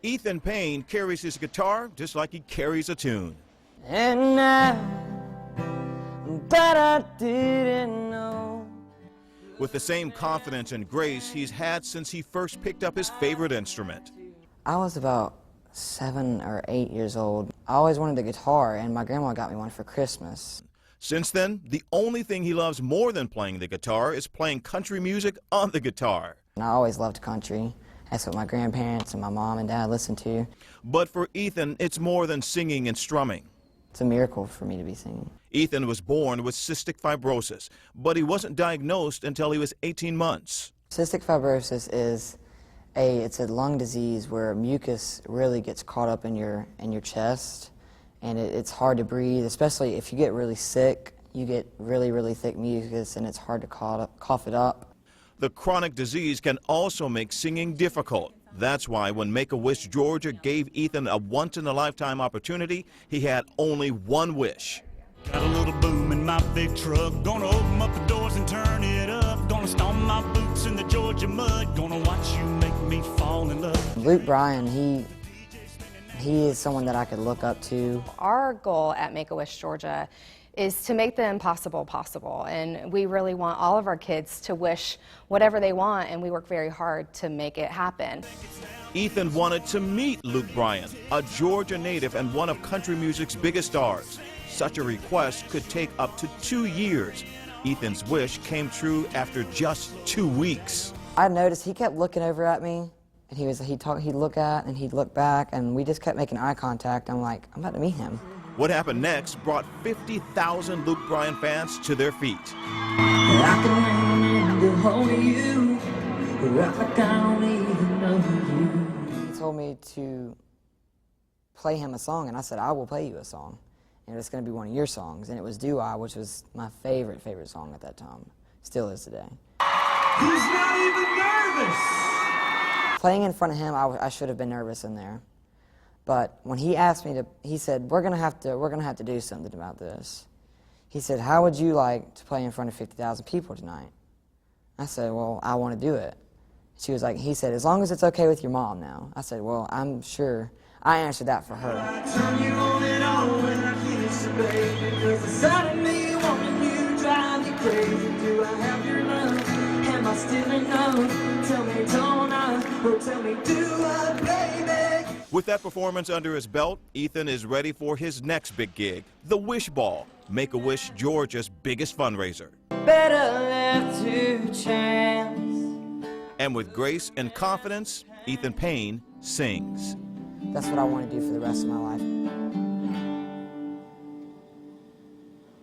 Ethan Payne carries his guitar just like he carries a tune. And now that I didn't know. With the same confidence and grace he's had since he first picked up his favorite instrument. I was about 7 or 8 years old. I always wanted a guitar, and my grandma got me one for Christmas. Since then, the only thing he loves more than playing the guitar is playing country music on the guitar. And I always loved country. That's what my grandparents and my mom and dad listened to. But for Ethan, it's more than singing and strumming. It's a miracle for me to be singing. Ethan was born with cystic fibrosis, but he wasn't diagnosed until he was 18 months. Cystic fibrosis is it's a lung disease where mucus really gets caught up in your chest, and it's hard to breathe, especially if you get really sick. You get really, really thick mucus, and it's hard to cough it up. The chronic disease can also make singing difficult. That's why when Make-A-Wish Georgia gave Ethan a once-in-a-lifetime opportunity, he had only one wish. Got a little boom in my big truck, gonna open up the doors and turn it up, gonna stomp my boots in the Georgia mud, gonna watch you make me fall in love. Luke Bryan, he is someone that I could look up to. Our goal at Make-A-Wish Georgia is to make the impossible possible, and we really want all of our kids to wish whatever they want, and we work very hard to make it happen. Ethan wanted to meet Luke Bryan, a Georgia native and one of country music's biggest stars. Such a request could take up to 2 years. Ethan's wish came true after just 2 weeks. I noticed he kept looking over at me, and he'd look at and he'd look back, and we just kept making eye contact. I'm like, I'm about to meet him. What happened next brought 50,000 Luke Bryan fans to their feet. I can remember holding you, like I don't even know you. He told me to play him a song, and I said, I will play you a song. And it's going to be one of your songs. And it was Do I, which was my favorite song at that time. Still is today. He's not even nervous! Playing in front of him, I should have been nervous in there. But when he asked me to, he said, we're gonna have to do something about this. He said, how would you like to play in front of 50,000 people tonight? I said, well, I want to do it. She was like, he said, as long as it's okay with your mom now. I said, well, I'm sure. I answered that for her. I turn you on and on when I kiss you, baby, because the sight of me wanting you drive me crazy. Do I have your love? Am I still in love? Tell me, don't I? Or tell me, do I, baby? With that performance under his belt, Ethan is ready for his next big gig, the Wish Ball, Make-A-Wish Georgia's biggest fundraiser. Better left to chance. And with grace and confidence, Ethan Payne sings. That's what I want to do for the rest of my life.